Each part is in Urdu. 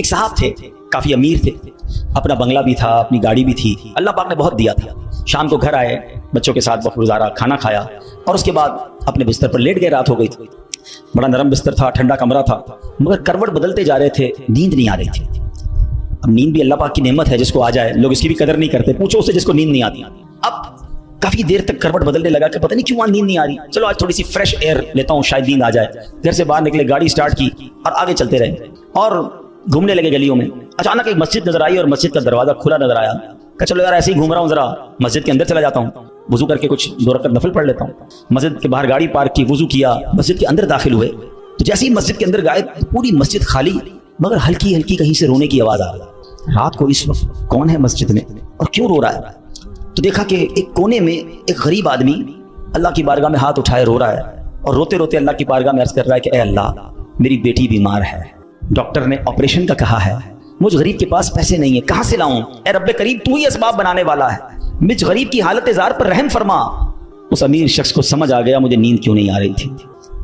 ایک صاحب تھے, کافی امیر تھے, اپنا بنگلہ بھی تھا, اپنی گاڑی بھی تھی, اللہ پاک نے بہت دیا تھا. شام کو گھر آئے, بچوں کے ساتھ وقت گزارا, کھانا کھایا اور اس کے بعد اپنے بستر پر لیٹ گئے. رات ہو گئی تھی, بڑا نرم بستر تھا, ٹھنڈا کمرہ تھا, مگر کروٹ بدلتے جا رہے تھے, نیند نہیں آ رہی تھی. اب نیند بھی اللہ پاک کی نعمت ہے, جس کو آ جائے لوگ اس کی بھی قدر نہیں کرتے. پوچھو اس سے جس کو نیند نہیں آتی. اب کافی دیر تک کروٹ بدلنے لگا کہ پتہ نہیں کیوں نیند نہیں آ رہی, چلو آج تھوڑی سی فریش ایئر لیتا ہوں, شاید نیند آ جائے. گھر سے باہر نکلے, گاڑی سٹارٹ کی اور آگے چلتے رہے اور گھومنے لگے گلیوں میں. اچانک ایک مسجد نظر آئی اور مسجد کا دروازہ کھلا نظر آیا. کہ چلو یار ایسے ہی گھوم رہا ہوں, ذرا مسجد کے اندر چلا جاتا ہوں, وضو کر کے کچھ 2 رکعت نفل پڑھ لیتا ہوں. مسجد کے باہر گاڑی پارک کی, وضو کیا, مسجد کے اندر داخل ہوئے تو جیسے ہی مسجد کے اندر گئے پوری مسجد خالی, مگر ہلکی ہلکی کہیں سے رونے کی آواز آ رہی. رات کو اس وقت کون ہے مسجد میں اور کیوں رو رہا ہے؟ تو دیکھا کہ ایک کونے میں ایک غریب آدمی اللہ کی بارگاہ میں ہاتھ اٹھائے رو رہا ہے اور روتے روتے اللہ کی بارگاہ میں عرض کر رہا ہے کہ اے اللہ, میری بیٹی بیمار ہے, ڈاکٹر نے آپریشن کا کہا ہے, مجھ غریب کے پاس پیسے نہیں ہیں, کہاں سے لاؤں؟ اے رب کریم, تو ہی اسباب بنانے والا ہے, مجھ غریب کی حالت زار پر رحم فرما. اس امیر شخص کو سمجھ آ گیا مجھے نیند کیوں نہیں آ رہی تھی,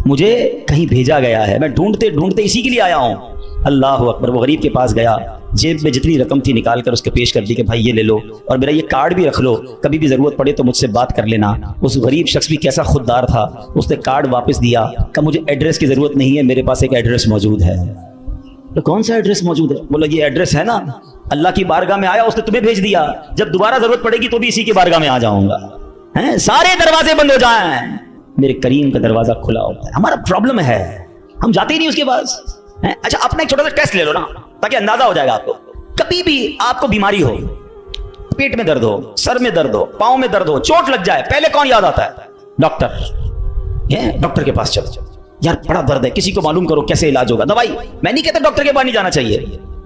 مجھے کہیں بھیجا گیا ہے, میں ڈھونڈتے ڈھونڈتے اسی کے لیے آیا ہوں. اللہ اکبر. وہ غریب کے پاس گیا, جیب میں جتنی رقم تھی نکال کر اس کے پیش کر دی کہ بھائی یہ لے لو اور میرا یہ کارڈ بھی رکھ لو, کبھی بھی ضرورت پڑے تو مجھ سے بات کر لینا. اس غریب شخص بھی کیسا خوددار تھا, اس نے کارڈ واپس دیا کہ مجھے ایڈریس کی ضرورت نہیں ہے, میرے پاس ایک ایڈریس موجود ہے. تو کون سا ایڈریس موجود ہے؟ بولا یہ ایڈریس ہے نا, اللہ کی بارگاہ میں آیا, اس نے تمہیں بھیج دیا, جب دوبارہ ضرورت پڑے گی تو بھی اسی کی بارگاہ میں آ جاؤں گا. سارے دروازے بند ہو جائیں, میرے کریم کا دروازہ کھلا ہوتا ہے. ہمارا پرابلم ہے, ہم جاتے ہی نہیں اس کے پاس. اچھا اپنا ایک چھوٹا سا ٹیسٹ لے لو نا, تاکہ اندازہ ہو جائے گا آپ کو. کبھی بھی آپ کو بیماری ہو, پیٹ میں درد ہو, سر میں درد ہو, پاؤں میں درد ہو, چوٹ لگ جائے, پہلے کون یاد آتا ہے؟ ڈاکٹر. ڈاکٹر کے پاس چلو, یار بڑا درد ہے, کسی کو معلوم کرو کیسے علاج ہوگا, دوائی. میں نہیں کہتا ڈاکٹر کے پاس نہیں جانا چاہیے,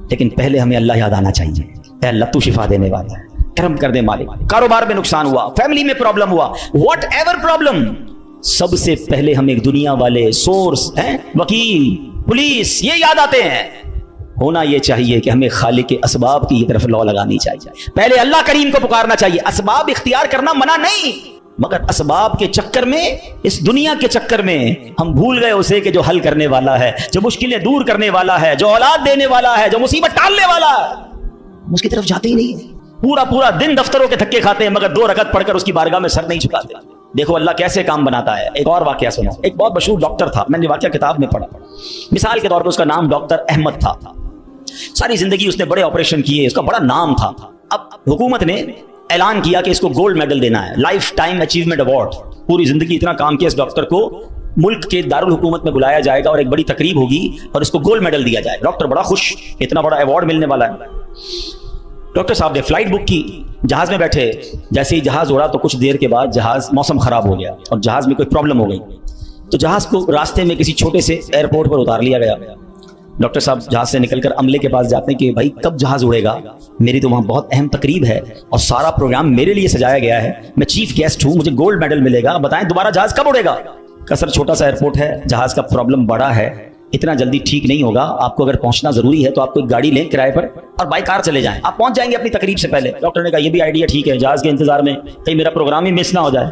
لیکن پہلے ہمیں اللہ یاد آنا چاہیے. اے اللہ تو شفا دینے والا ہے, کرم کر دے مالک. کاروبار میں نقصان ہوا, فیملی میں پرابلم ہوا, واٹ ایور پرابلم, سب سے پہلے ہم ایک دنیا والے, سورس, وکیل, پولیس, یہ یاد آتے ہیں. ہونا یہ چاہیے کہ ہمیں خالق کے اسباب کی طرف لو لگانی چاہیے. پہلے اللہ کریم کو پکارنا چاہیے. اسباب اختیار کرنا منع نہیں, مگر اسباب کے چکر میں, اس دنیا کے چکر میں ہم بھول گئے اسے کہ جو حل کرنے والا ہے, جو مشکلیں دور کرنے والا ہے, جو اولاد دینے والا ہے, جو مصیبت ٹالنے والا ہے. اس کی طرف جاتے ہی نہیں. پورا دن دفتروں کے دھکے کھاتے ہیں, مگر 2 رکعت پڑھ کر اس کی بارگاہ میں سر نہیں جھکاتے. دیکھو اللہ کیسے کام بناتا ہے. ایک اور واقعہ سنو. ایک بہت مشہور ڈاکٹر تھا, میں نے واقعہ کتاب میں پڑھا. مثال کے طور پر اس کا نام ڈاکٹر احمد تھا. ساری زندگی اس نے بڑے آپریشن کیے, اس کا بڑا نام تھا. اب حکومت نے اعلان کیا کہ اس کو گولڈ میڈل دینا ہے, لائف ٹائم اچیومنٹ ایوارڈ. پوری زندگی اتنا کام کیا اس ڈاکٹر کو ملک کے دارالحکومت میں بلایا جائے گا اور ایک بڑی تقریب ہوگی اور اس کو گولڈ میڈل دیا جائے گا. ڈاکٹر بڑا خوش, اتنا بڑا ایوارڈ ملنے والا ہے. ڈاکٹر صاحب نے فلائٹ بک کی, جہاز میں بیٹھے. جیسے ہی جہاز اڑا تو کچھ دیر کے بعد جہاز, موسم خراب ہو گیا اور جہاز میں کوئی پرابلم ہو گئی, تو جہاز کو راستے میں کسی چھوٹے سے ایئرپورٹ پر اتار لیا گیا. ڈاکٹر صاحب جہاز سے نکل کر عملے کے پاس جاتے ہیں کہ بھائی کب جہاز اڑے گا, میری تو وہاں بہت اہم تقریب ہے اور سارا پروگرام میرے لیے سجایا گیا ہے, میں چیف گیسٹ ہوں, مجھے گولڈ میڈل ملے گا, بتائیں دوبارہ جہاز کب اڑے گا؟ کہ سر چھوٹا سا ایئرپورٹ ہے, جہاز کا پرابلم بڑا ہے, اتنا جلدی ٹھیک نہیں ہوگا, آپ کو اگر پہنچنا ضروری ہے تو آپ کو ایک گاڑی لیں کرائے پر اور بائی کار چلے جائیں, آپ پہنچ جائیں گے اپنی تقریب سے پہلے. ڈاکٹر نے کہا یہ بھی آئیڈیا ٹھیک ہے, جہاز کے انتظار میں کہیں میرا پروگرام ہی مس نہ ہو جائے.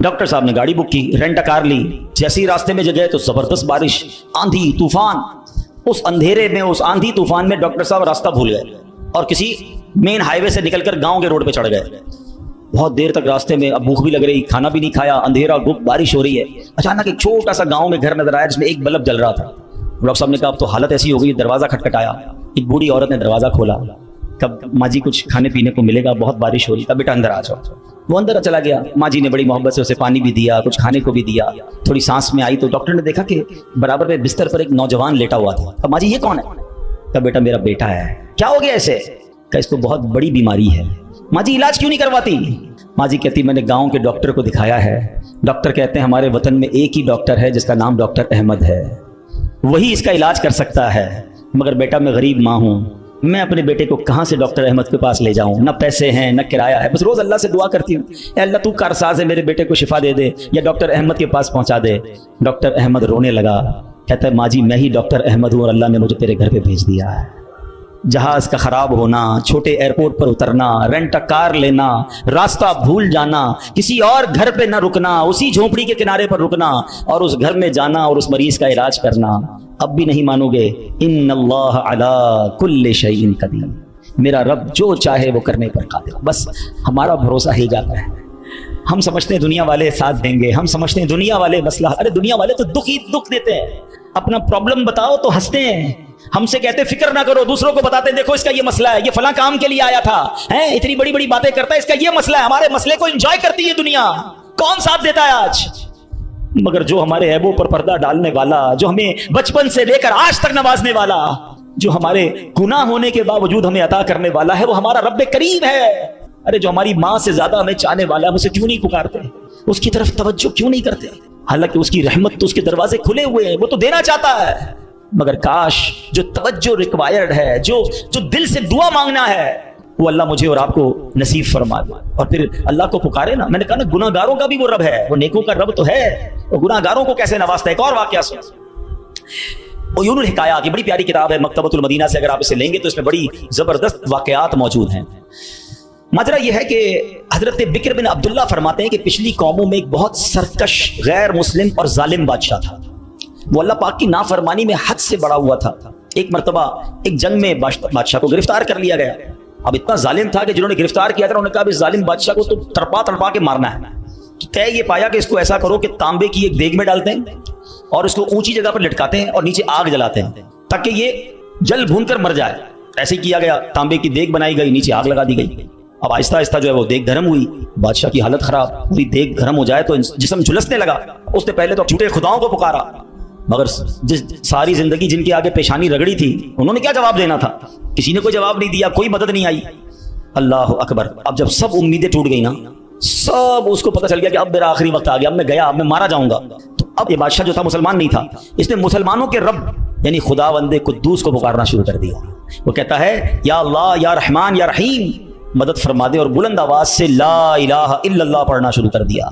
ڈاکٹر صاحب نے گاڑی بک کی, رینٹ کار لی. جیسے ہی راستے میں گئے تو زبردست بارش, آندھی طوفان. اس اندھیرے میں, اس آندھی طوفان میں ڈاکٹر صاحب راستہ بھول گئے اور کسی مین ہائی وے سے نکل کر گاؤں کے روڈ پہ چڑھ گئے. بہت دیر تک راستے میں, اب بھوک بھی لگ رہی, کھانا بھی نہیں کھایا, اندھیرا گپ, بارش ہو رہی ہے. اچانک ایک چھوٹا سا گاؤں میں گھر نظر آیا جس میں ایک بلب جل رہا تھا. ڈاکٹر صاحب نے کہا اب تو حالت ایسی ہو گئی, دروازہ کھٹکھٹایا. ایک بوڑھی عورت نے دروازہ کھولا, کب ماں جی کچھ کھانے پینے کو ملے گا, بہت بارش ہو رہی, کب بیٹا اندر آ جاؤ. وہ اندر چلا گیا. ماں جی نے بڑی محبت سے اسے پانی بھی دیا, کچھ کھانے کو بھی دیا. تھوڑی سانس میں آئی تو ڈاکٹر نے دیکھا کہ برابر میں بستر پر ایک نوجوان لیٹا ہوا تھا. اب ماں جی یہ کون ہے؟ کہا بیٹا میرا بیٹا ہے. کیا ہو گیا ایسے؟ کہ اس کو بہت بڑی بیماری ہے. ماں جی علاج کیوں نہیں کرواتی؟ ماں جی کہتی میں نے گاؤں کے ڈاکٹر کو دکھایا ہے. ڈاکٹر کہتے ہیں ہمارے وطن میں ایک ہی ڈاکٹر ہے جس کا نام ڈاکٹر احمد ہے, وہی اس کا علاج کر سکتا ہے. مگر بیٹا میں غریب ماں ہوں, میں اپنے بیٹے کو کہاں سے ڈاکٹر احمد کے پاس لے جاؤں؟ نہ پیسے ہیں نہ کرایہ ہے, بس روز اللہ سے دعا کرتی ہوں اے اللہ تو کارساز ہے, میرے بیٹے کو شفا دے دے یا ڈاکٹر احمد کے پاس پہنچا دے. ڈاکٹر احمد رونے لگا, کہتا ہے ماں جی میں ہی ڈاکٹر احمد ہوں اور اللہ نے مجھے تیرے گھر پہ بھیج دیا ہے. جہاز کا خراب ہونا, چھوٹے ایئرپورٹ پر اترنا, رینٹ کار لینا, راستہ بھول جانا, کسی اور گھر پہ نہ رکنا, اسی جھونپڑی کے کنارے پر رکنا اور اس گھر میں جانا اور اس مریض کا علاج کرنا. اب بھی نہیں مانو گے؟ ان اللہ علی کل شیء قدیر، میرا رب جو چاہے وہ کرنے پر قادر۔ بس ہمارا بھروسہ ہل جاتا ہے۔ ہم سمجھتے ہیں دنیا والے ساتھ دیں گے، ہم سمجھتے ہیں دنیا والے مسئلہ، ارے دنیا والے تو دکھ دیتے ہیں، اپنا پرابلم بتاؤ تو ہنستے ہیں، ہم سے کہتے فکر نہ کرو، دوسروں کو بتاتے ہیں دیکھو اس کا یہ مسئلہ ہے، یہ فلاں کام کے لیے آیا تھا، اتنی بڑی بڑی باتیں کرتا ہے، اس کا یہ مسئلہ ہے۔ ہمارے مسئلے کو انجوائے کرتی ہے دنیا، کون ساتھ دیتا ہے آج؟ مگر جو ہمارے عیبوں پر پردہ ڈالنے والا، جو ہمیں بچپن سے لے کر آج تک نوازنے والا، جو ہمارے گناہ ہونے کے باوجود ہمیں عطا کرنے والا ہے، وہ ہمارا رب کریم ہے۔ ارے جو ہماری ماں سے زیادہ ہمیں چاہنے والا ہے، ہم اسے کیوں نہیں پکارتے؟ اس کی طرف توجہ کیوں نہیں کرتے؟ حالانکہ اس کی رحمت تو اس کے دروازے کھلے ہوئے ہیں، وہ تو دینا چاہتا ہے، مگر کاش جو توجہ ریکوائرڈ ہے، جو دل سے دعا مانگنا ہے، وہ اللہ مجھے اور آپ کو نصیب فرما دے، اور پھر اللہ کو پکارے نا۔ میں نے کہا نا گناہ گاروں کا بھی وہ رب ہے، وہ نیکوں کا رب تو ہے، وہ گناہ گاروں کو کیسے نوازتا ہے۔ ایک اور واقعہ سن، عیون الحکایات، یہ بڑی پیاری کتاب ہے مکتبۃ المدینہ سے، اگر آپ اسے لیں گے تو اس میں بڑی زبردست واقعات موجود ہیں۔ ماجرا یہ ہے کہ حضرت بکر بن عبداللہ فرماتے ہیں کہ پچھلی قوموں میں ایک بہت سرکش، غیر مسلم اور ظالم بادشاہ تھا، وہ اللہ پاک کی نافرمانی میں حد سے بڑا ہوا تھا۔ ایک مرتبہ ایک جنگ میں بادشاہ کو گرفتار کر لیا گیا۔ اب اتنا ظالم تھا کہ جنہوں نے گرفتار کیا تھا انہوں نے کہا اس ظالم بادشاہ کو تو تڑپا کے مارنا ہے۔ تو طے یہ پایا کہ اس کو ایسا کرو کہ تانبے کی ایک دیگ میں ڈالتے ہیں اور اس کو اونچی جگہ پر لٹکاتے ہیں اور نیچے آگ جلاتے ہیں تاکہ یہ جل بھون کر مر جائے۔ ایسے ہی کیا گیا، تانبے کی دیگ بنائی گئی، نیچے آگ لگا دی گئی۔ اب آہستہ آہستہ جو ہے وہ دیگ گرم ہوئی، بادشاہ کی حالت خراب ہوئی، دیگ گرم ہو جائے تو جسم جھلسنے لگا۔ اس نے پہلے تو جھوٹے خداؤں کو پکارا، مگر ساری زندگی جن کے آگے پیشانی رگڑی تھی انہوں نے کیا جواب دینا تھا؟ کسی نے کوئی جواب نہیں دیا، کوئی مدد نہیں آئی۔ اللہ اکبر، اب جب سب امیدیں ٹوٹ گئی نا، سب اس کو پتہ چل گیا کہ اب میرا آخری وقت آ گیا، اب میں گیا، اب میں مارا جاؤں گا۔ تو اب یہ بادشاہ جو تھا مسلمان نہیں تھا، اس نے مسلمانوں کے رب یعنی خداوند قدوس کو پکارنا شروع کر دیا۔ وہ کہتا ہے یا اللہ یا رحمان یا رحیم مدد فرما دے، اور بلند آواز سے لا الہ الا اللہ پڑھنا شروع کر دیا۔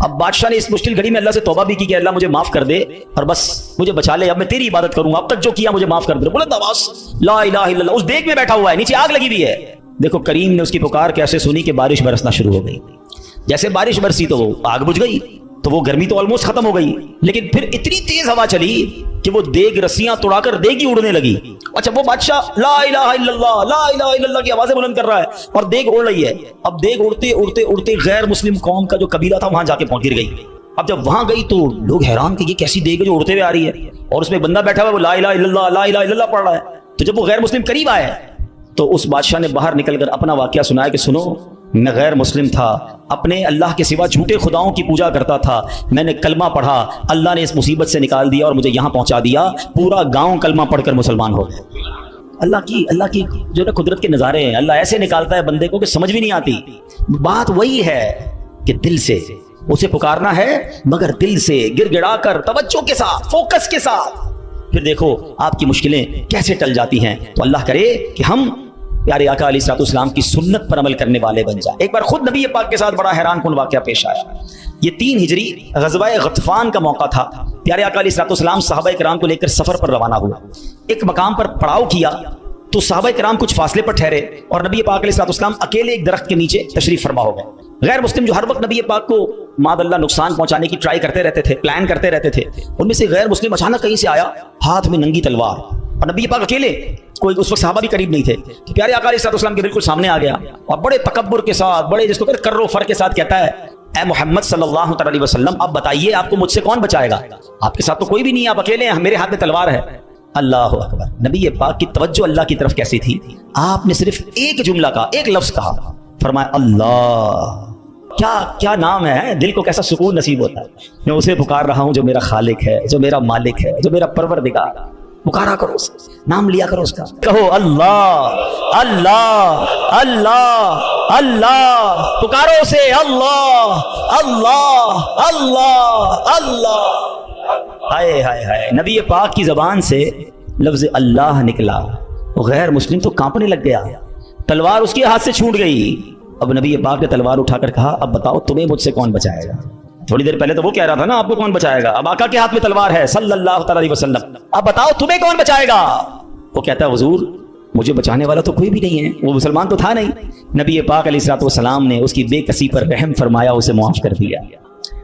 اب بادشاہ نے اس مشکل گھڑی میں اللہ سے توبہ بھی کی کہ اللہ مجھے معاف کر دے اور بس مجھے بچا لے، اب میں تیری عبادت کروں گا، اب تک جو کیا مجھے معاف کر دے۔ بلند آواز لا الہ الا اللہ، اس دیگ میں بیٹھا ہوا ہے، نیچے آگ لگی ہوئی ہے۔ دیکھو کریم نے اس کی پکار کیسے سنی کہ بارش برسنا شروع ہو گئی۔ جیسے بارش برسی تو وہ آگ بجھ گئی، تو وہ گرمی تو آلموسٹ ختم ہو گئی، لیکن پھر اتنی تیز ہوا چلی کہ وہ دیگ رسیاں توڑا کر دیگ ہی اڑنے لگی۔ اچھا وہ بادشاہ لا الہ الا اللہ لا الہ الا اللہ کی آوازیں بلند کر رہا ہے اور دیگ اڑ رہی ہے۔ اب دیگ اڑتے اڑتے اڑتے غیر مسلم قوم کا جو قبیلہ تھا وہاں جا کے گر گئی۔ اب جب وہاں گئی تو لوگ حیران کہ یہ کیسی دیگ ہے جو اڑتے ہوئے آ رہی ہے، اور اس میں بندہ بیٹھا ہوا ہے وہ لا الہ الا اللہ لا الہ الا اللہ پڑھ رہا ہے۔ تو جب وہ غیر مسلم قریب آئے تو اس بادشاہ نے باہر نکل کر اپنا واقعہ سنایا کہ سنو، میں غیر مسلم تھا، اپنے اللہ کے سوا جھوٹے خداؤں کی پوجا کرتا تھا، میں نے کلمہ پڑھا، اللہ نے اس مصیبت سے نکال دیا اور مجھے یہاں پہنچا دیا، پورا گاؤں کلمہ پڑھ کر مسلمان ہو گئے۔ اللہ کی جو نا قدرت کے نظارے ہیں، اللہ ایسے نکالتا ہے بندے کو کہ سمجھ بھی نہیں آتی۔ بات وہی ہے کہ دل سے اسے پکارنا ہے، مگر دل سے گر گڑا کر توجہ کے ساتھ، فوکس کے ساتھ، پھر دیکھو آپ کی مشکلیں کیسے ٹل جاتی ہیں۔ تو اللہ کرے کہ ہم پیارے آقا علیہ الصلوۃ والسلام کی سنت پر عمل کرنے والے بن جائیں۔ ایک بار خود نبی پاک کے ساتھ بڑا حیران کن واقعہ پیش آیا۔ یہ 3 ہجری غزوہ غطفان کا موقع تھا۔ پیارے آقا علیہ الصلوۃ والسلام صحابہ کرام کو لے کر سفر پر روانہ ہوا۔ ایک مقام پر پڑاؤ کیا تو صحابہ کرام کچھ فاصلے پر ٹھہرے اور نبی پاک علیہ الصلوۃ والسلام اکیلے ایک درخت کے نیچے تشریف فرما ہو گئے۔ غیر مسلم جو ہر وقت نبی پاک کو معاذ اللہ نقصان پہنچانے کی ٹرائی کرتے رہتے تھے، پلان کرتے رہتے تھے، ان میں سے غیر مسلم اچانک کہیں سے آیا، ہاتھ میں ننگی تلوار، اور نبی پاک اکیلے، کوئی اس وقت صحابہ بھی قریب نہیں تھے، تو پیارے آقا علیہ السلام کے بالکل سامنے آ گیا اور بڑے تکبر کے ساتھ، بڑے جس کو کہتے ہیں کر و فر کے ساتھ کہتا ہے، اے محمد صلی اللہ علیہ وسلم آپ بتائیے آپ کو مجھ سے کون بچائے گا؟ آپ کے ساتھ تو کوئی بھی نہیں ہے، آپ اکیلے ہیں، میرے ہاتھ میں تلوار ہے۔ اللہ اکبر، نبی پاک کی توجہ اللہ کی طرف کیسی تھی؟ آپ نے صرف ایک جملہ کہا، ایک لفظ کہا، فرمایا اللہ۔ کیا نام ہے، دل کو کیسا سکون نصیب ہوتا ہے۔ میں اسے پکار رہا ہوں جو میرا خالق ہے، جو میرا مالک ہے، جو میرا پروردگار۔ پکارا کرو اس کا، نام لیا کرو اس کا، کہو اللہ اللہ اللہ اللہ، پکارو اسے اللہ اللہ اللہ اللہ۔ ہائے ہائے ہائے، نبی پاک کی زبان سے لفظ اللہ نکلا، غیر مسلم تو کانپنے لگ گیا، تلوار اس کے ہاتھ سے چھوٹ گئی۔ اب نبی پاک نے تلوار اٹھا کر کہا اب بتاؤ تمہیں مجھ سے کون بچائے گا؟ تھوڑی دیر پہلے تو وہ کہہ رہا تھا نا آپ کو کون بچائے گا، اب آقا کے ہاتھ میں تلوار ہے صلی اللہ تعالی علیہ وسلم، اب بتاؤ تمہیں کون بچائے گا؟ وہ کہتا ہے حضور مجھے بچانے والا تو کوئی بھی نہیں ہے، وہ مسلمان تو تھا نہیں۔ نبی پاک علیہ الصلوۃ والسلام نے اس کی بے کسی پر رحم فرمایا، اسے معاف کر دیا۔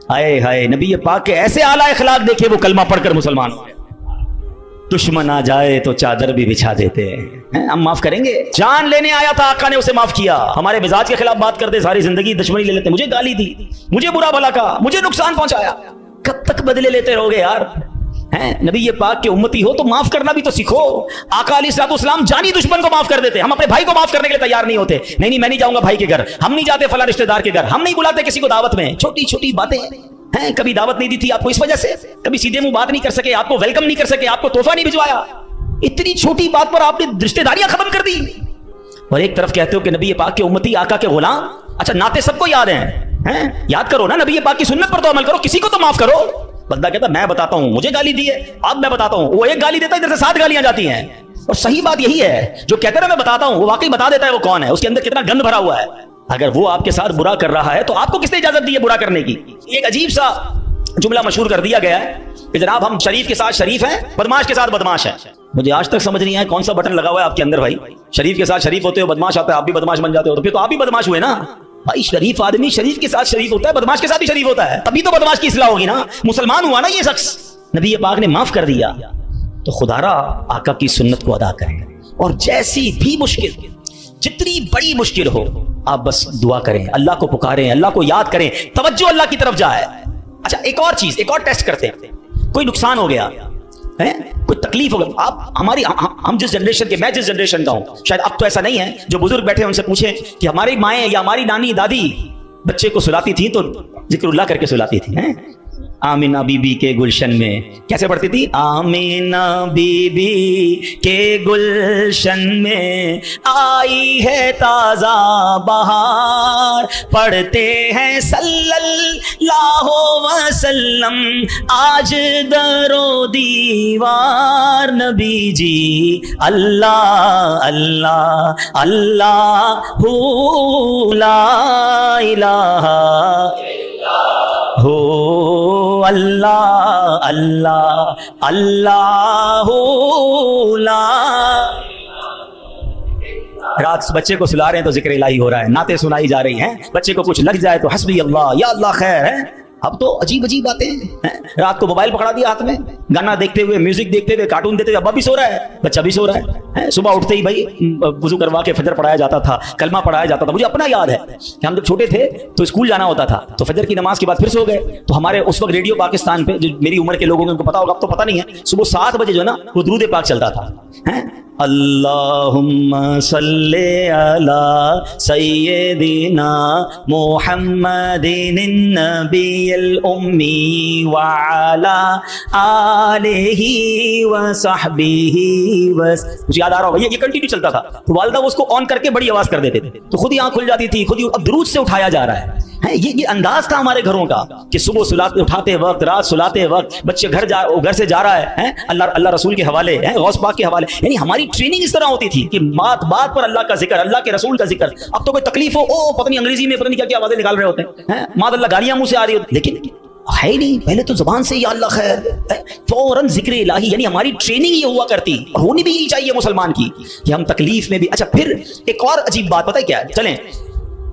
ہائے ہائے، نبی پاک کے ایسے اعلیٰ اخلاق دیکھے، وہ کلمہ پڑھ کر مسلمان ہوئے۔ دشمن آ جائے تو چادر بھی بچھا دیتے ہیں، ہم معاف کریں گے؟ جان لینے آیا تھا آقا نے اسے معاف کیا، ہمارے مزاج کے خلاف بات کرتے ساری زندگی دشمنی لے لیتے، مجھے گالی دی، مجھے برا بھلا کہا، مجھے نقصان پہنچایا، کب تک بدلے لیتے رہو گے یار؟ نبی پاک کے امتی ہو تو معاف کرنا بھی تو سیکھو۔ آقا علیہ الصلوۃ والسلام جانی دشمن کو معاف کر دیتے، ہم اپنے بھائی کو معاف کرنے کے لیے تیار نہیں ہوتے، نہیں میں نہیں جاؤں گا بھائی کے گھر، ہم نہیں جاتے فلاں رشتہ دار کے گھر، ہم نہیں بلاتے کسی کو دعوت میں، چھوٹی چھوٹی باتیں ہیں، کبھی دعوت نہیں دی تھی آپ کو اس وجہ سے، کبھی سیدھے منہ بات نہیں کر سکے، آپ کو ویلکم نہیں کر سکے، آپ کو تحفہ نہیں بھجوایا، اتنی چھوٹی بات پر آپ نے رشتہ داریاں ختم کر دی، اور ایک طرف کہتے ہو کہ نبی پاک کے امتی، آقا کے غلام۔ اچھا نعتیں سب کو یاد ہیں، یاد کرو نا، نبی پاک کی سنت پر تو عمل کرو، کسی کو تو معاف کرو۔ بندہ کہتا میں بتاتا ہوں، مجھے گالی دی ہے، اب میں بتاتا ہوں، وہ ایک گالی دیتا ہے ادھر سے 7 گالیاں جاتی ہیں، اور صحیح بات یہی ہے، جو کہتا ہے میں بتاتا ہوں وہ واقعی بتا دیتا ہے وہ کون ہے، اس کے اندر کتنا گند بھرا ہوا ہے۔ اگر وہ آپ کے ساتھ برا کر رہا ہے تو آپ کو کس نے اجازت دی ہے برا کرنے کی؟ ایک عجیب سا جملہ مشہور کر دیا گیا ہے کہ جناب ہم شریف کے ساتھ شریف ہیں، بدماش کے ساتھ بدماش ہیں۔ مجھے آج تک سمجھ نہیں آیا کون سا بٹن لگا ہوا ہے آپ کے اندر بھائی، شریف کے ساتھ شریف ہوتے ہو، بدماش آتا ہے آپ بھی بدماش بن جاتے ہو، تو پھر تو آپ بھی بدماش ہوئے نا بھائی۔ شریف آدمی شریف کے ساتھ شریف ہوتا ہے، بدماش کے ساتھ بھی شریف ہوتا ہے، تبھی تو بدماش کی اصلاح ہوگی نا، مسلمان ہوا نا یہ شخص۔ نبی پاک نے معاف کر دیا تو خدا را آقا کی سنت کو ادا کریں، اور جیسی بھی مشکل، جتنی بڑی مشکل ہو آپ بس دعا کریں، اللہ کو پکاریں، اللہ کو یاد کریں، توجہ اللہ کی طرف جائے۔ اچھا ایک اور چیز، ایک اور ٹیسٹ کرتے ہیں، کوئی نقصان ہو گیا ہے، کوئی تکلیف ہو گیا، آپ ہماری ہم جس جنریشن کے، میں جس جنریشن کا ہوں، شاید اب تو ایسا نہیں ہے، جو بزرگ بیٹھے ہیں ان سے پوچھیں کہ ہماری مائیں یا ہماری نانی دادی بچے کو سلاتی تھی تو ذکر اللہ کر کے سلاتی تھی، آمینہ بی بی کے گلشن میں کیسے پڑھتی تھی؟ آمینہ بی بی کے گلشن میں آئی ہے تازہ بہار، پڑھتے ہیں صلی اللہ وسلم آج در و دیوار، نبی جی اللہ اللہ اللہ لا الہ ہو اللہ اللہ اللہ لا۔ رات بچے کو سلا رہے ہیں تو ذکر الہی ہو رہا ہے، نعتیں سنائی جا رہی ہیں، بچے کو کچھ لگ جائے تو حسبی اللہ یا اللہ خیر ہے۔ اب تو عجیب عجیب باتیں ہیں، رات کو موبائل پکڑا دیا ہاتھ میں، گانا دیکھتے ہوئے، میوزک دیکھتے ہوئے، کارٹون دیکھتے ہوئے، ابا بھی سو رہا ہے، بچہ بھی سو رہا ہے۔ صبح اٹھتے ہی بھائی وضو کروا کے فجر پڑھایا جاتا تھا، کلمہ پڑھایا جاتا تھا۔ مجھے اپنا یاد ہے کہ ہم جب چھوٹے تھے تو اسکول جانا ہوتا تھا، تو فجر کی نماز کے بعد پھر سو گئے، تو ہمارے اس وقت ریڈیو پاکستان پہ، جو میری عمر کے لوگوں کو پتا ہوگا، اب تو پتا نہیں ہے، صبح 7 بجے جو ہے نا وہ درود پاک چلتا تھا، اللہم صلی علی سیدنا محمد النبی الامی وعلی آلہ وصحبہ مجھے یاد آ رہا ہوگا یہ کنٹینیو چلتا تھا، تو والدہ وہ اس کو آن کر کے بڑی آواز کر دیتے تھے، تو خود ہی آنکھ کھل جاتی تھی، خود ہی اب درود سے اٹھایا جا رہا ہے۔ یہ انداز تھا ہمارے گھروں کا کہ صبح سلاتے اٹھاتے وقت، رات سلاتے وقت، بچے گھر سے جا رہا ہے، اللہ رسول کے حوالے، غوث پاک کے حوالے، یعنی ہماری ٹریننگ اس طرح ہوتی تھی کہ بات پر اللہ کا ذکر، اللہ کے رسول کا ذکر۔ اب تو کوئی تکلیف ہو، پتہ نہیں انگریزی میں پتہ نہیں کیا آوازیں نکال رہے ہوتے ہیں، معاذ اللہ گالیاں منہ سے آ رہی ہوتی، لیکن ہے ہی نہیں، پہلے تو زبان سے یا اللہ خیر، فوراً ذکر الہی، یعنی ہماری ٹریننگ یہ ہوا کرتی، ہونی بھی یہی چاہیے مسلمان کی کہ ہم تکلیف میں بھی۔ اچھا پھر ایک اور عجیب بات پتہ ہے کیا ہے، چلیں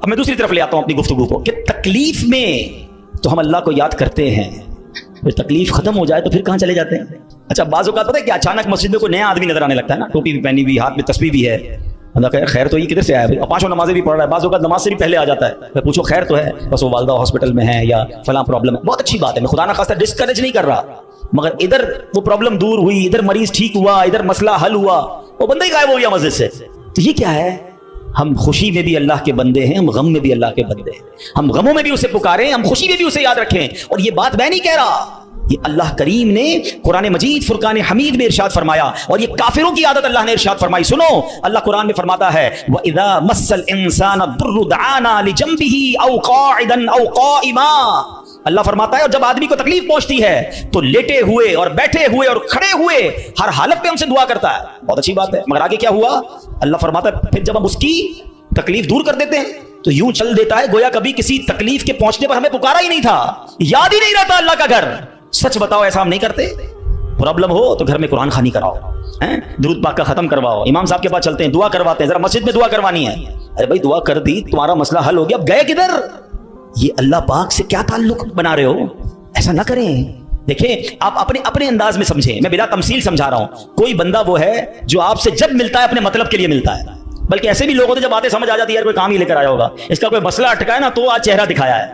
اب میں دوسری طرف لے آتا ہوں اپنی گفتگو کو، کہ تکلیف میں تو ہم اللہ کو یاد کرتے ہیں، پھر تکلیف ختم ہو جائے تو پھر کہاں چلے جاتے ہیں؟ اچھا بعض اوقات پتہ ہے کہ اچانک مسجد میں کوئی نیا آدمی نظر آنے لگتا ہے نا، ٹوپی بھی پہنی ہوئی، ہاتھ میں تسبیح بھی ہے، اللہ کہ خیر تو یہ کدھر سے آیا ہے، 5 نمازیں بھی پڑھ رہا ہے، بعض اوقات نماز سے بھی پہلے آ جاتا ہے، میں پوچھو خیر تو ہے، بس وہ والدہ ہاسپٹل میں ہے یا فلاں پرابلم ہے، بہت اچھی بات ہے، میں خدا نہ خواستہ ڈسکریج نہیں کر رہا، مگر ادھر وہ پرابلم دور ہوئی، ادھر مریض ٹھیک ہوا، ادھر مسئلہ حل ہوا، وہ بندہ ہی غائب ہو گیا مسجد سے، تو یہ کیا ہے؟ ہم خوشی میں بھی اللہ کے بندے ہیں، ہم غم میں بھی اللہ کے بندے ہیں، ہم غموں میں بھی اسے پکاریں، ہم خوشی میں بھی اسے یاد رکھیں۔ اور یہ بات میں نہیں کہہ رہا، یہ اللہ کریم نے قرآن مجید فرقان حمید میں ارشاد فرمایا، اور یہ کافروں کی عادت اللہ نے ارشاد فرمائی۔ سنو اللہ قرآن میں فرماتا ہے وَإِذَا مَسَّ الْإِنسَانَ الضُّرُّ دَعَانَا لِجَنبِهِ أَوْ قَاعِدًا أَوْ قَائِمًا، اللہ فرماتا ہے اور جب آدمی کو تکلیف پہنچتی ہے تو لیٹے ہوئے اور بیٹھے ہوئے اور کھڑے ہوئے ہر حالت پہ ہم سے دعا کرتا ہے۔ بہت اچھی بات ہے، مگر آگے کیا ہوا؟ اللہ فرماتا ہے پھر جب ہم اس کی تکلیف دور کر دیتے ہیں تو یوں چل دیتا ہے گویا کبھی کسی تکلیف کے پہنچنے پر ہمیں پکارا ہی نہیں تھا، یاد ہی نہیں رہتا اللہ کا گھر۔ سچ بتاؤ ایسا ہم نہیں کرتے؟ پرابلم ہو تو گھر میں قرآن خوانی کراؤ، درود پاک کا ختم کرواؤ، امام صاحب کے پاس چلتے ہیں، دعا کرواتے ہیں، ذرا مسجد میں دعا کروانی ہے، ارے بھائی دعا کر دی، تمہارا مسئلہ حل ہو گیا، اب گئے کدھر؟ یہ اللہ پاک سے کیا تعلق بنا رہے ہو؟ ایسا نہ کریں، دیکھیں آپ اپنے انداز میں سمجھیں, میں بلا تمثیل سمجھا رہا ہوں. کوئی بندہ وہ ہے جو آپ سے جب ملتا ہے اپنے مطلب کے لیے ملتا ہے, بلکہ ایسے بھی لوگ ہوتے ہیں جب باتیں سمجھ آ جاتی ہے یار کوئی کام ہی لے کر آیا ہوگا, اس کا کوئی مسئلہ اٹکا ہے نا تو آج چہرہ دکھایا ہے,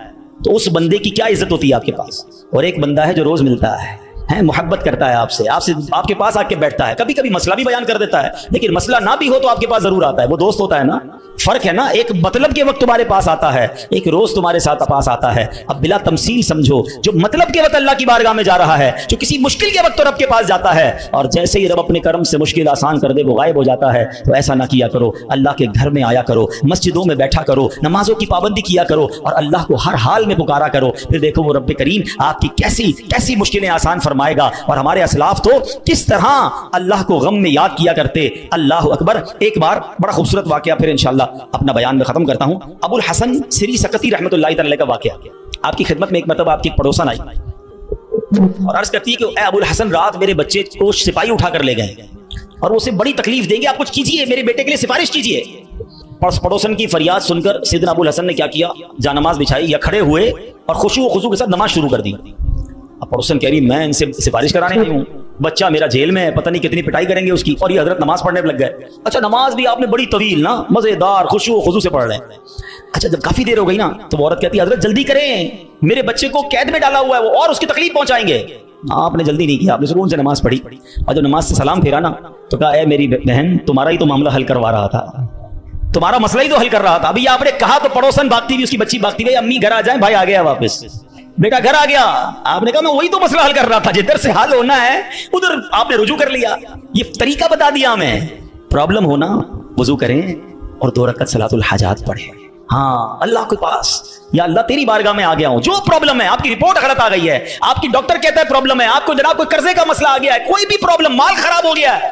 تو اس بندے کی کیا عزت ہوتی ہے آپ کے پاس. اور ایک بندہ ہے جو روز ملتا ہے, محبت کرتا ہے آپ سے آپ کے پاس آ کے بیٹھتا ہے, کبھی کبھی مسئلہ بھی بیان کر دیتا ہے, لیکن مسئلہ نہ بھی ہو تو آپ کے پاس ضرور آتا ہے. وہ دوست ہوتا ہے نا, فرق ہے نا, ایک مطلب کے وقت تمہارے پاس آتا ہے, ایک روز تمہارے ساتھ پاس آتا ہے. اب بلا تمثیل سمجھو, جو مطلب کے وقت اللہ کی بارگاہ میں جا رہا ہے, جو کسی مشکل کے وقت تو رب کے پاس جاتا ہے, اور جیسے ہی رب اپنے کرم سے مشکل آسان کر دے وہ غائب ہو جاتا ہے. تو ایسا نہ کیا کرو, اللہ کے گھر میں آیا کرو, مسجدوں میں بیٹھا کرو, نمازوں کی پابندی کیا کرو, اور اللہ کو ہر حال میں پکارا کرو. پھر دیکھو وہ رب کریم آپ کی کیسی مشکلیں آسان فرمائے گا. اور ہمارے اسلاف تو کس طرح اللہ کو غم میں یاد کیا کرتے. اللہ اکبر. ایک بار بڑا خوبصورت واقعہ پھر انشاءاللہ اپنا بیان میں ختم کرتا ہوں. ابو الحسن سری سکتی رحمۃ اللہ تعالی کا واقعہ. آپ کی خدمت میں ایک مرتبہ آپ کی پڑوسن آئی اور عرض کرتی ہے کہ اے ابو الحسن, رات میرے بچے کو سپاہی اٹھا کر لے گئے اور اسے بڑی تکلیف دیں گے, آپ کچھ کیجیے, میرے بیٹے کے لیے سفارش کیجیے. پڑوسن کی فریاد سن کر سیدنا ابو الحسن نے کیا کیا, جا نماز بچھائی یا کھڑے ہوئے اور خشوع و خضوع کے ساتھ نماز شروع کر دی. اب پڑوسن کہہ رہی میں ان سے سفارش کرانے آئی ہوں, بچہ میرا جیل میں ہے, پتہ نہیں کتنی پٹائی کریں گے اس کی, اور یہ حضرت نماز پڑھنے لگ گئے. اچھا نماز بھی آپ نے بڑی طویل نا, مزیدار خشوع و خضوع سے پڑھ رہے ہیں. اچھا جب کافی دیر ہو گئی نا تو وہ عورت کہتی ہے حضرت جلدی کریں, میرے بچے کو قید میں ڈالا ہوا ہے وہ, اور اس کی تکلیف پہنچائیں گے. آپ نے جلدی نہیں کیا, آپ نے سکون سے نماز پڑھی, اور جب نماز سے سلام پھیرا نا تو کہا اے میری بہن, تمہارا ہی تو معاملہ حل کروا رہا تھا, تمہارا مسئلہ ہی تو حل کر رہا تھا. ابھی آپ نے کہا تو پڑوسن بھاگتی ہوئی, اس کی بچی بھاگتی ہوئی, امی گھر آ جائیں, بھائی آ گیا واپس, بیٹا گھر آ گیا. آپ نے کہا میں وہی تو مسئلہ حل کر رہا تھا, جدھر سے حل ہونا ہے ادھر آپ نے رجوع کر لیا. یہ طریقہ بتا دیا ہمیں. پرابلم ہونا وضو کریں اور 2 رکعت صلاۃ الحاجات پڑھیں. ہاں اللہ کے پاس, یا اللہ تیری بارگاہ میں آ گیا ہوں, جو پرابلم ہے, آپ کی رپورٹ غلط آ گئی ہے, آپ کی ڈاکٹر کہتا ہے پرابلم ہے, آپ کو جناب کوئی قرضے کا مسئلہ آ گیا ہے, کوئی بھی پرابلم, مال خراب ہو گیا ہے,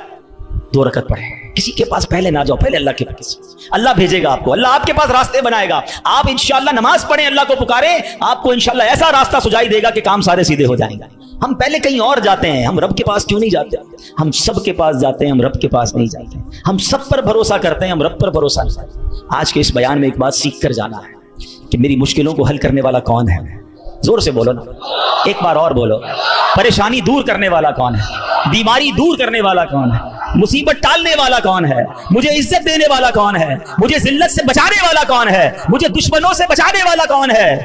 2 رکعت پڑھیں. کسی کے پاس پہلے نہ جاؤ, پہلے اللہ کے پاس. اللہ بھیجے گا آپ کو, اللہ آپ کے پاس راستے بنائے گا. آپ انشاءاللہ نماز پڑھیں, اللہ کو پکاریں, آپ کو انشاءاللہ ایسا راستہ سجائی دے گا کہ کام سارے سیدھے ہو جائیں گے. ہم پہلے کہیں اور جاتے ہیں, ہم رب کے پاس کیوں نہیں جاتے؟ ہم سب کے پاس جاتے ہیں, ہم رب کے پاس نہیں جاتے. ہم سب پر بھروسہ کرتے ہیں, ہم رب پر بھروسہ نہیں کرتے. آج کے اس بیان میں ایک بات سیکھ کر جانا ہے کہ میری مشکلوں کو حل کرنے والا کون ہے. زور سے بولو نا, ایک بار اور بولو. پریشانی دور کرنے والا کون ہے, بیماری دور کرنے والا کون ہے, مصیبت ٹالنے والا کون ہے, مجھے عزت دینے والا کون ہے, مجھے ذلت سے بچانے والا کون ہے, مجھے دشمنوں سے بچانے والا کون ہے,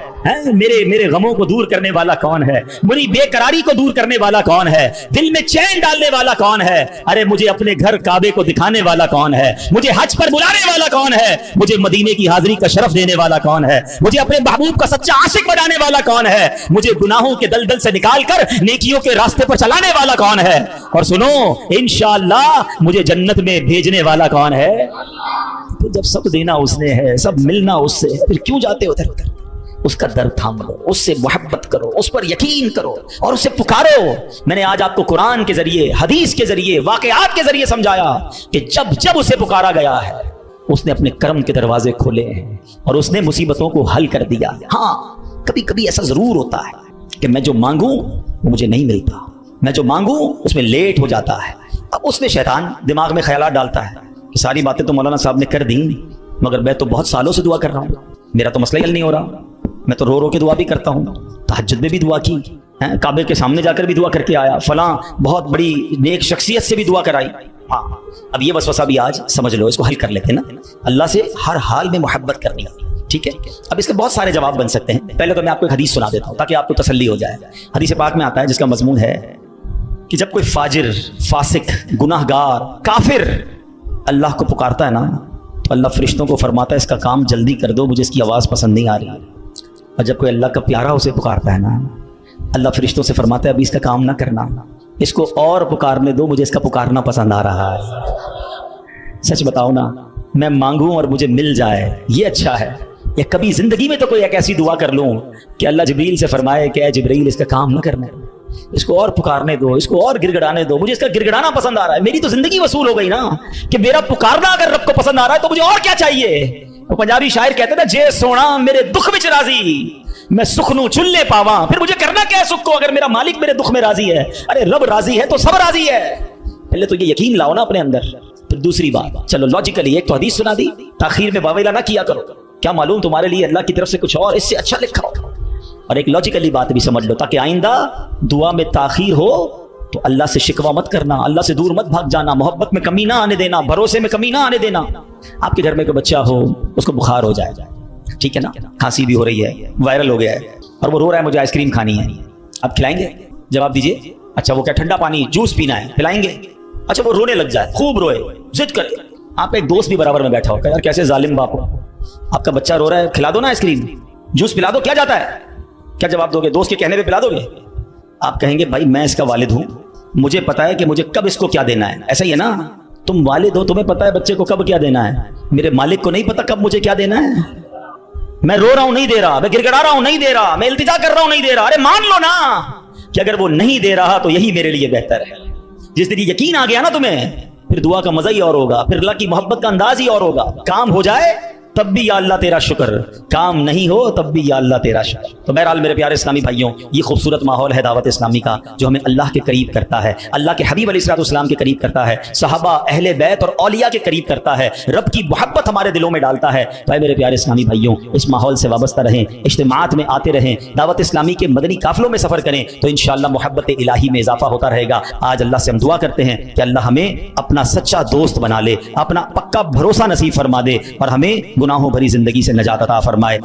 میرے غموں کو دور کرنے والا کون ہے, میری بے قراری کو دور کرنے والا کون ہے, دل میں چین ڈالنے والا کون ہے, ارے مجھے اپنے گھر کعبے کو دکھانے والا کون ہے, مجھے حج پر بلانے والا کون ہے, مجھے مدینے کی حاضری کا شرف دینے والا کون ہے, مجھے اپنے محبوب کا سچا عاشق بنانے والا کون ہے, مجھے گناہوں کے دلدل سے نکال کر نیکیوں کے راستے پر چلانے والا کون ہے, اور سنو انشاءاللہ مجھے جنت میں بھیجنے والا کون ہے. جب سب دینا اس نے ہے, سب ملنا اس سے, پھر کیوں جاتے ادھر ادھر؟ اس کا درد تھام لو, اس سے محبت کرو, اس پر یقین کرو اور اسے پکارو. میں نے آج آپ کو قرآن کے ذریعے, حدیث کے ذریعے, واقعات کے ذریعے سمجھایا کہ جب اسے پکارا گیا ہے اس نے اپنے کرم کے دروازے کھولے ہیں اور اس نے مصیبتوں کو حل کر دیا. ہاں کبھی کبھی ایسا ضرور ہوتا ہے کہ میں جو مانگوں وہ مجھے نہیں ملتا, میں جو مانگوں اس میں لیٹ ہو جاتا ہے. اب اس میں شیطان دماغ میں خیالات ڈالتا ہے کہ ساری باتیں تو مولانا صاحب نے کر دیں, مگر میں تو بہت سالوں سے دعا کر رہا ہوں, میرا تو مسئلہ حل نہیں ہو رہا, میں تو رو کے دعا بھی کرتا ہوں, تہجد میں بھی دعا کی, کعبے کے سامنے جا کر بھی دعا کر کے آیا, فلاں بہت بڑی نیک شخصیت سے بھی دعا کرائی. ہاں اب یہ وسوسہ بھی آج سمجھ لو, اس کو حل کر لیتے نا. اللہ سے ہر حال میں محبت کرنی ہے, ٹھیک ہے. اب اس کے بہت سارے جواب بن سکتے ہیں. پہلے تو میں آپ کو ایک حدیث سنا دیتا ہوں تاکہ آپ کو تسلی ہو جائے. حدیث پاک میں آتا ہے جس کا مضمون ہے کہ جب کوئی فاجر, فاسق, گناہ گار, کافر اللہ کو پکارتا ہے نا تو اللہ فرشتوں کو فرماتا ہے اس کا کام جلدی کر دو, مجھے اس کی آواز پسند نہیں آ رہی. اور جب کوئی اللہ کا پیارا اسے پکارتا ہے نا, اللہ فرشتوں سے فرماتا ہے ابھی اس کا کام نہ کرنا, اس کو اور پکارنے دو, مجھے اس کا پکارنا پسند آ رہا ہے. سچ بتاؤ نا, میں مانگوں اور مجھے مل جائے یہ اچھا ہے, یا کبھی زندگی میں تو کوئی ایک ایسی دعا کر لوں کہ اللہ جبریل سے فرمائے کہ اے جبریل اس کا کام نہ کرنا, اس کو اور پکارنے دو, اس کو اور گڑگڑانے دو, مجھے اس کا گڑگڑانا پسند آ رہا ہے. میری تو زندگی وصول ہو گئی نا کہ میرا پکارنا اگر رب کو پسند آ رہا ہے تو مجھے اور کیا چاہیے. وہ پنجابی شاعر کہتے تھے جے سونا میرے دکھ وچ راضی, میں سکھ نو چلے پاواں, پھر مجھے کرنا کیا ہے سکھ کو اگر میرا مالک میرے دکھ میں راضی ہے. ارے رب راضی ہے تو سب راضی ہے. پہلے تو یہ یقین لاؤ نا اپنے اندر. پھر دوسری بات, چلو لاجیکلی ایک تو حدیث سنا دی, تاخیر میں واویلا نہ کیا کرو, کیا معلوم تمہارے لیے اللہ کی طرف سے کچھ اور اس سے اچھا لکھا ہو. اور ایک لوجیکلی بات بھی سمجھ لو تاکہ آئندہ دعا میں تاخیر ہو تو اللہ سے شکوہ مت کرنا، اللہ سے دور مت بھاگ جانا، محبت میں کمی نہ آنے دینا، بھروسے میں کمی نہ آنے دینا۔ آپ کے گھر میں کوئی بچہ ہو، اس کو بخار ہو جائے، ٹھیک ہے نا، کھانسی بھی ہو رہی ہے، وائرل ہو گیا ہے، اور وہ رو رہا ہے مجھے آئس کریم کھانی ہے، آپ کھلائیں گے؟ جواب دیجئے۔ اچھا وہ کیا ٹھنڈا پانی جوس پینا ہے، پلائیں گے؟ اچھا وہ رونے لگ جائے، خوب روئے، ضد کرے، آپ ایک دوست بھی برابر میں بیٹھا ہو کہ یار کیسے ظالم باپ ہو، آپ کا بچہ رو رہا ہے، کھلا دو نا آئس کریم، جوس پلا دو، کیا جاتا ہے؟ کیا جواب دو گے؟ دوست کے کہنے پہ پلا دو گے؟ آپ کہیں گے بھائی میں اس کا والد ہوں، مجھے پتا ہے کہ مجھے کب اس کو کیا دینا ہے، ایسا ہی ہے نا؟ تم والد ہو، تمہیں پتا ہے بچے کو کب کیا دینا ہے، میرے مالک کو نہیں پتا کب مجھے کیا دینا ہے؟ میں رو رہا ہوں نہیں دے رہا، میں گڑ گڑا رہا ہوں نہیں دے رہا، میں التجا کر رہا ہوں نہیں دے رہا، ارے مان لو نا کہ اگر وہ نہیں دے رہا تو یہی میرے لیے بہتر ہے۔ جس دن یقین آ گیا نا تمہیں، پھر دعا کا مزہ ہی اور ہوگا، پھر اللہ کی محبت کا انداز ہی اور ہوگا۔ کام ہو جائے تب بھی یا اللہ تیرا شکر، کام نہیں ہو تب بھی یا اللہ تیرا شکر۔ تو بہرحال میرے پیارے اسلامی بھائیوں، یہ خوبصورت ماحول ہے دعوت اسلامی کا جو ہمیں اللہ کے قریب کرتا ہے، اللہ کے حبیب علیہ السلام کے قریب کرتا ہے، صحابہ، اہل بیت اور اولیاء کے قریب کرتا ہے، رب کی محبت ہمارے دلوں میں ڈالتا ہے۔ تو میرے پیارے اسلامی بھائیوں، اس ماحول سے وابستہ رہیں، اجتماعات میں آتے رہیں، دعوت اسلامی کے مدنی قافلوں میں سفر کریں تو انشاءاللہ محبت الہی میں اضافہ ہوتا رہے گا۔ آج اللہ سے ہم دعا کرتے ہیں کہ اللہ ہمیں اپنا سچا دوست بنا لے، اپنا پکا بھروسہ نصیب فرما دے، اور ہمیں گناہوں بھری زندگی سے نجات عطا فرمائے۔